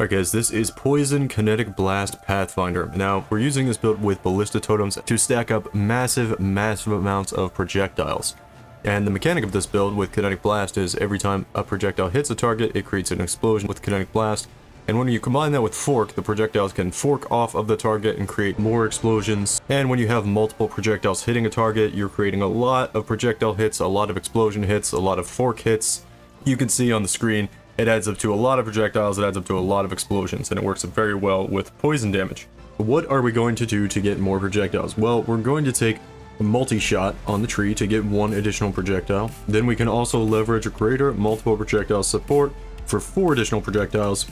Alright guys, this is Poison Kinetic Blast Pathfinder. Now, we're using this build with Ballista Totems to stack up massive amounts of projectiles. And the mechanic of this build with Kinetic Blast is every time a projectile hits a target, it creates an explosion with Kinetic Blast. And when you combine that with Fork, the projectiles can fork off of the target and create more explosions. And when you have multiple projectiles hitting a target, you're creating a lot of projectile hits, a lot of explosion hits, a lot of fork hits. You can see on the screen, it adds up to a lot of projectiles, it adds up to a lot of explosions, and it works very well with poison damage. What are we going to do to get more projectiles? Well, we're going to take a multi-shot on the tree to get one additional projectile. Then we can also leverage a greater multiple projectile support for 4 additional projectiles.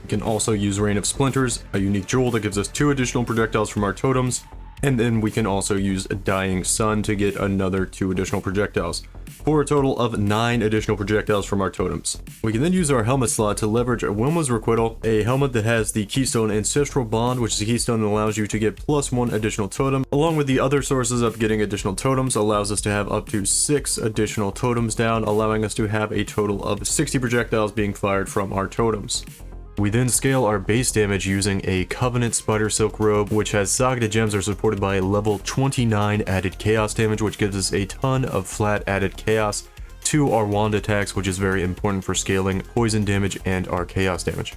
We can also use Rain of Splinters, a unique jewel that gives us 2 additional projectiles from our totems. And then we can also use a Dying Sun to get another 2 additional projectiles, for a total of 9 additional projectiles from our totems. We can then use our helmet slot to leverage a Wilma's Requital, a helmet that has the Keystone Ancestral Bond, which is a keystone that allows you to get +1 additional totem. Along with the other sources of getting additional totems, allows us to have up to 6 additional totems down, allowing us to have a total of 60 projectiles being fired from our totems. We then scale our base damage using a Covenant Spider Silk Robe, which has Saga gems are supported by a level 29 added chaos damage, which gives us a ton of flat added chaos to our wand attacks, which is very important for scaling poison damage and our chaos damage.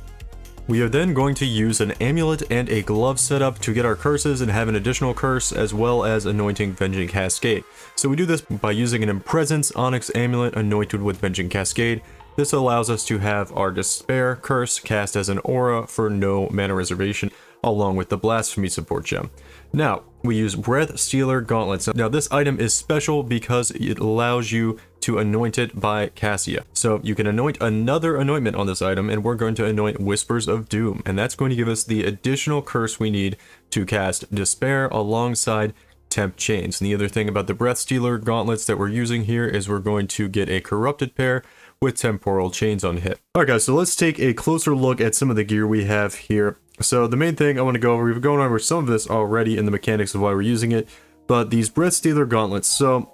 We are then going to use an amulet and a glove setup to get our curses and have an additional curse, as well as anointing Venging Cascade. So we do this by using an Impresence Onyx amulet anointed with Venging Cascade. This allows us to have our Despair curse cast as an aura for no mana reservation, along with the Blasphemy support gem. Now, we use Breath Stealer Gauntlets. Now, this item is special because it allows you to anoint it by Cassia. So you can anoint another anointment on this item, and we're going to anoint Whispers of Doom, and that's going to give us the additional curse we need to cast Despair alongside Temp Chains. And the other thing about the Breath Stealer Gauntlets that we're using here is we're going to get a Corrupted pair with Temporal Chains on hit. Alright guys, so let's take a closer look at some of the gear we have here. So the main thing I want to go over, we've gone over some of this already in the mechanics of why we're using it, but these Breath Stealer Gauntlets. So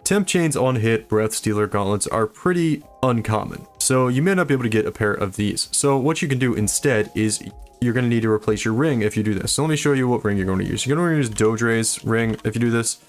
Temp Chains on hit Breath Stealer Gauntlets are pretty uncommon, so you may not be able to get a pair of these. So what you can do instead is you're going to need to replace your ring if you do this. So let me show you what ring you're going to use. You're going to use Dodre's ring if you do this,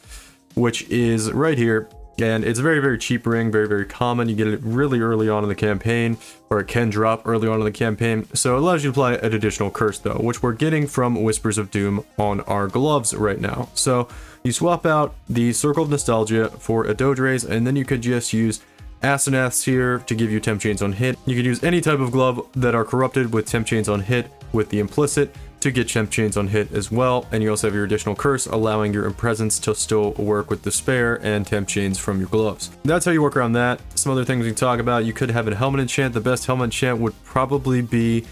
which is right here. And it's a very cheap ring, very common. You get it really early on in the campaign, or it can drop early on in the campaign. So it allows you to apply an additional curse though, which we're getting from Whispers of Doom on our gloves right now. So you swap out the Circle of Nostalgia for a Dodre's, and then you could just use Asenaths here to give you Temp Chains on hit. You could use any type of glove that are corrupted with Temp Chains on hit with the implicit to get Temp Chains on hit as well, and you also have your additional curse allowing your Impresence to still work with Despair and Temp Chains from your gloves. That's how you work around that. Some other things we can talk about, you could have a helmet enchant. The best helmet enchant would probably be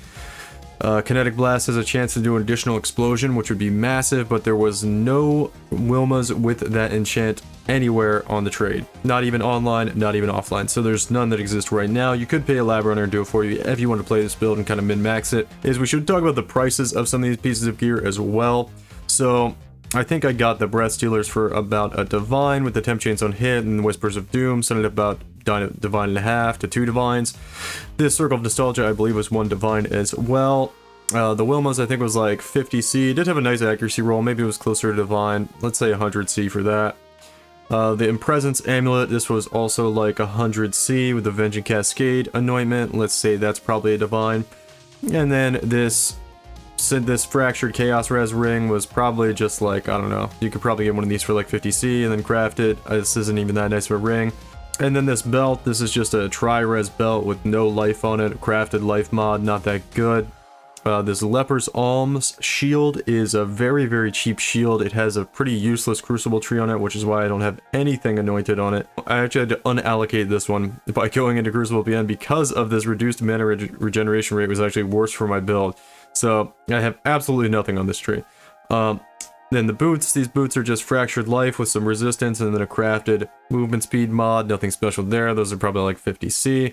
Kinetic Blast has a chance to do an additional explosion, which would be massive, but there was no Wilmas with that enchant anywhere on the trade. Not even online, not even offline. So there's none that exist right now. You could pay a lab runner and do it for you if you want to play this build and kind of min-max it. We should talk about the prices of some of these pieces of gear as well. So I think I got the Breath Stealers for about a Divine with the Temp Chains on hit, and Whispers of Doom sent it about Divine and a half to 2 Divines. This Circle of Nostalgia I believe was 1 Divine as well. The Wilmas I think was like 50C. It did have a nice accuracy roll. Maybe it was closer to Divine. Let's say 100C for that. The Impresence Amulet, this was also like 100C with the Venging Cascade anointment. Let's say that's probably a Divine. And then this Fractured Chaos Res ring was probably just like, I don't know, you could probably get one of these for like 50C and then craft it. This isn't even that nice of a ring. And then this belt, this is just a tri-res belt with no life on it, crafted life mod, not that good. This Leper's Alms shield is a very cheap shield. It has a pretty useless Crucible tree on it, which is why I don't have anything anointed on it. I actually had to unallocate this one by going into Crucible PN because of this reduced mana regeneration rate was actually worse for my build. So I have absolutely nothing on this tree. Then the boots, these boots are just Fractured Life with some resistance and then a crafted movement speed mod, nothing special there. Those are probably like 50C.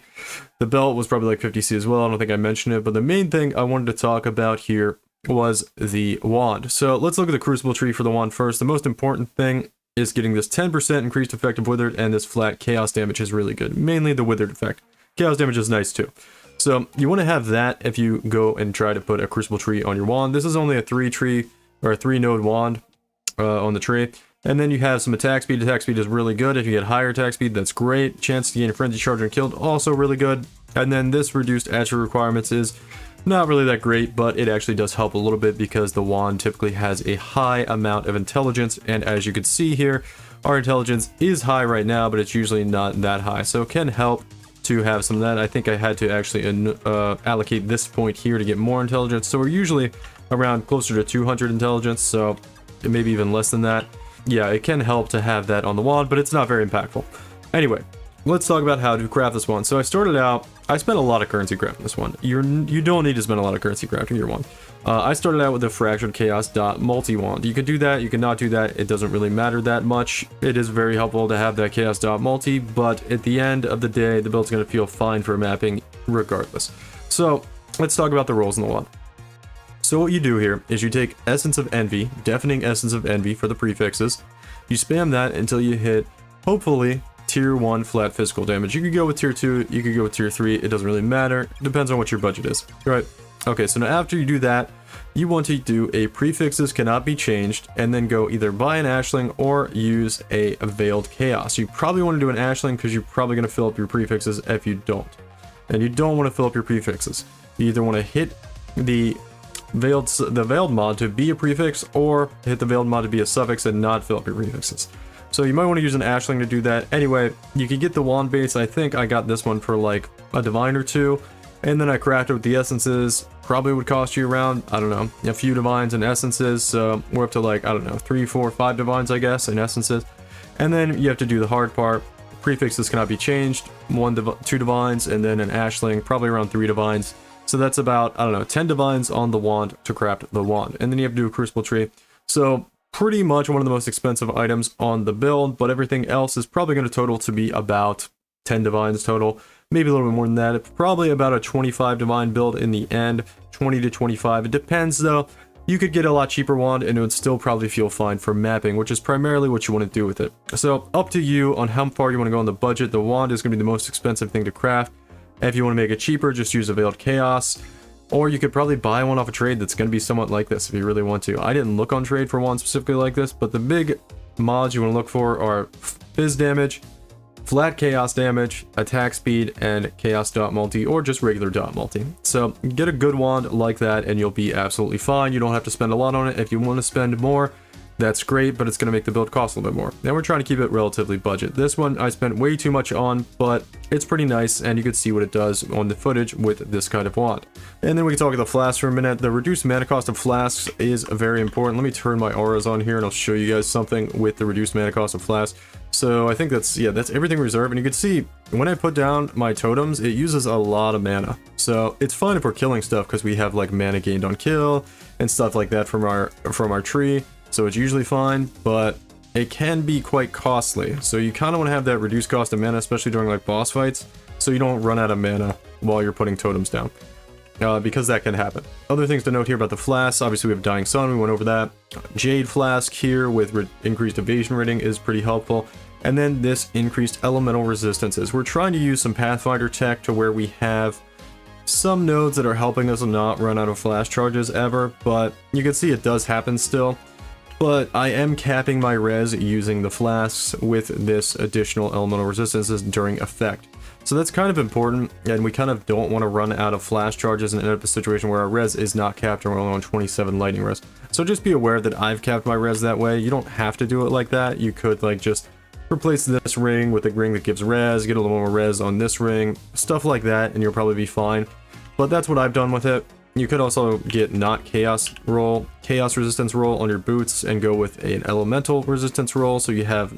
The belt was probably like 50C as well. I don't think I mentioned it, but the main thing I wanted to talk about here was the wand. So let's look at the Crucible tree for the wand first. The most important thing is getting this 10% increased effective withered, and this flat chaos damage is really good. Mainly the withered effect. Chaos damage is nice too. So you want to have that if you go and try to put a Crucible tree on your wand. This is only a 3 node wand on the tree. And then you have some attack speed. Attack speed is really good. If you get higher attack speed, that's great. Chance to gain a frenzy charge and killed, also really good. And then this reduced attribute requirements is not really that great, but it actually does help a little bit because the wand typically has a high amount of intelligence. And as you can see here, our intelligence is high right now, but it's usually not that high. So it can help to have some of that. I think I had to actually allocate this point here to get more intelligence. So we're usually around closer to 200 intelligence, so maybe even less than that. Yeah, it can help to have that on the wand, but it's not very impactful. Anyway, let's talk about how to craft this one. So I started out, I spent a lot of currency crafting this one. You don't need to spend a lot of currency crafting your wand. I started out with the Fractured Chaos Dot multi wand. You can do that, you can not do that. It doesn't really matter that much. It is very helpful to have that Chaos Dot multi, but at the end of the day, the build's going to feel fine for mapping regardless. So let's talk about the roles in the wand. So what you do here is you take Essence of Envy, Deafening Essence of Envy for the prefixes. You spam that until you hit, hopefully, tier 1 flat physical damage. You could go with tier 2, you could go with tier 3, it doesn't really matter. It depends on what your budget is. Right? Okay, so now after you do that, you want to do a prefixes cannot be changed, and then go either buy an Ashling or use a Veiled Chaos. You probably want to do an Ashling because you're probably going to fill up your prefixes if you don't. And you don't want to fill up your prefixes. You either want to hit the Veiled mod to be a prefix, or hit the Veiled mod to be a suffix and not fill up your prefixes. So you might want to use an Ashling to do that. Anyway, you can get the wand base. I think I got this one for like a divine or two, and then I crafted with the essences. Probably would cost you around, I don't know, a few divines and essences. So we're up to like, I don't know, 3, 4, 5 divines, I guess, and essences. And then you have to do the hard part. Prefixes cannot be changed. 2 divines, and then an Ashling, probably around 3 divines. So that's about, I don't know, 10 divines on the wand to craft the wand. And then you have to do a Crucible tree. So pretty much one of the most expensive items on the build, but everything else is probably going to total to be about 10 divines total. Maybe a little bit more than that. It's probably about a 25 divine build in the end. 20 to 25. It depends though. You could get a lot cheaper wand and it would still probably feel fine for mapping, which is primarily what you want to do with it. So up to you on how far you want to go on the budget. The wand is going to be the most expensive thing to craft. If you want to make it cheaper, just use a Veiled Chaos. Or you could probably buy one off a trade that's going to be somewhat like this if you really want to. I didn't look on trade for one specifically like this, but the big mods you want to look for are Fizz damage, flat Chaos damage, attack speed, and Chaos Dot multi, or just regular Dot multi. So get a good wand like that and you'll be absolutely fine. You don't have to spend a lot on it. If you want to spend more, that's great, but it's going to make the build cost a little bit more. Now we're trying to keep it relatively budget. This one I spent way too much on, but it's pretty nice, and you can see what it does on the footage with this kind of wand. And then we can talk about the Flasks for a minute. The reduced mana cost of Flasks is very important. Let me turn my auras on here, and I'll show you guys something with the reduced mana cost of Flasks. So I think that's everything reserved, and you can see when I put down my totems, it uses a lot of mana. So it's fine if we're killing stuff because we have like mana gained on kill and stuff like that from our tree. So it's usually fine, but it can be quite costly. So you kind of want to have that reduced cost of mana, especially during like boss fights, so you don't run out of mana while you're putting totems down, because that can happen. Other things to note here about the Flasks, obviously we have Dying Sun, we went over that. Jade Flask here with increased evasion rating is pretty helpful. And then this increased elemental resistances. We're trying to use some Pathfinder tech to where we have some nodes that are helping us not run out of flash charges ever, but you can see it does happen still. But I am capping my res using the Flasks with this additional elemental resistances during effect. So that's kind of important, and we kind of don't want to run out of flash charges and end up in a situation where our res is not capped and we're only on 27 lightning res. So just be aware that I've capped my res that way. You don't have to do it like that. You could like just replace this ring with a ring that gives res, get a little more res on this ring, stuff like that, and you'll probably be fine. But that's what I've done with it. You could also get not chaos resistance roll on your boots and go with an elemental resistance roll, so you have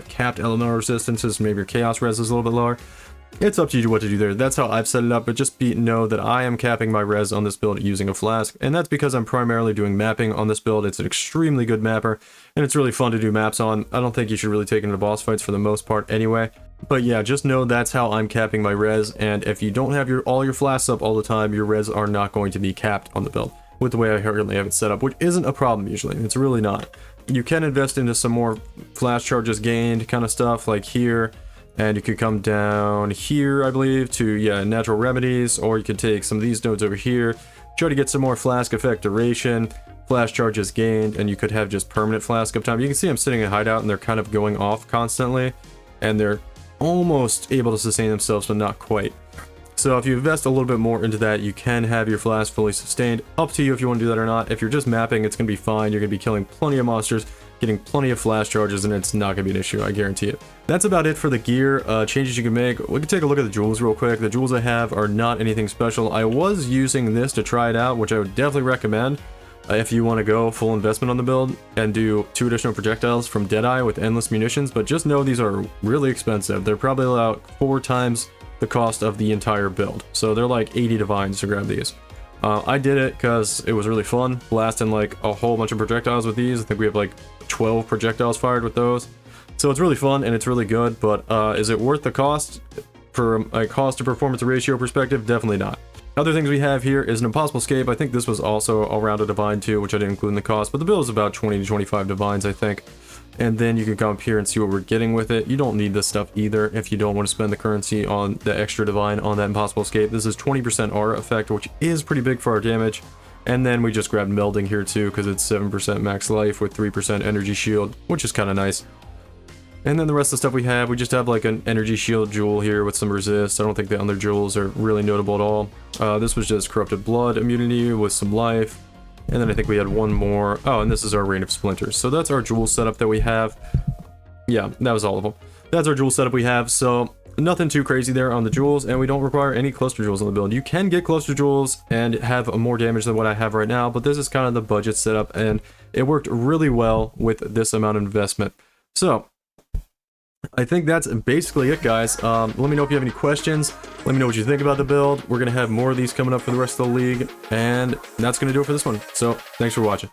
capped elemental resistances, maybe your chaos res is a little bit lower. It's up to you what to do there. That's how I've set it up, but just know that I am capping my res on this build using a Flask, and that's because I'm primarily doing mapping on this build. It's an extremely good mapper, and it's really fun to do maps on. I don't think you should really take it into boss fights for the most part anyway. But yeah, just know that's how I'm capping my res, and if you don't have all your Flasks up all the time, your res are not going to be capped on the build with the way I currently have it set up, which isn't a problem usually. It's really not. You can invest into some more flash charges gained kind of stuff, like here. And you could come down here, I believe, to, yeah, natural remedies, or you could take some of these nodes over here, try to get some more flask effect duration, flash charges gained, and you could have just permanent flask uptime. You can see I'm sitting in hideout and they're kind of going off constantly, and they're almost able to sustain themselves, but not quite. So if you invest a little bit more into that, you can have your flask fully sustained. Up to you if you want to do that or not. If you're just mapping, it's going to be fine. You're going to be killing plenty of monsters, getting plenty of flash charges, and it's not going to be an issue, I guarantee it. That's about it for the gear. Changes you can make. We can take a look at the jewels real quick. The jewels I have are not anything special. I was using this to try it out, which I would definitely recommend if you want to go full investment on the build and do 2 additional projectiles from Deadeye with endless munitions, but just know these are really expensive. They're probably about 4 times the cost of the entire build. So they're like 80 divines to grab these. I did it because it was really fun, blasting like a whole bunch of projectiles with these. I think we have like 12 projectiles fired with those. So it's really fun and it's really good, but is it worth the cost? For a cost to performance ratio perspective, definitely not. Other things we have here is an impossible escape. I think this was also around a divine too, which I didn't include in the cost, but the build is about 20 to 25 divines, I think. And then you can come up here and see what we're getting with it. You don't need this stuff either if you don't want to spend the currency on the extra divine on that impossible escape. This is 20% aura effect, which is pretty big for our damage. And then we just grabbed melding here too, because it's 7% max life with 3% energy shield, which is kind of nice. And then the rest of the stuff we just have like an energy shield jewel here with some resist. I don't think the other jewels are really notable at all. This was just corrupted blood immunity with some life. And then I think we had one more. Oh, and this is our Rain of Splinters. So that's our jewel setup that we have. Yeah, that was all of them. That's our jewel setup we have. So nothing too crazy there on the jewels, and we don't require any cluster jewels on the build. You can get cluster jewels and have more damage than what I have right now, but this is kind of the budget setup, and it worked really well with this amount of investment. So I think that's basically it, guys. Let me know if you have any questions. Let me know what you think about the build. We're going to have more of these coming up for the rest of the league, and that's going to do it for this one. So thanks for watching.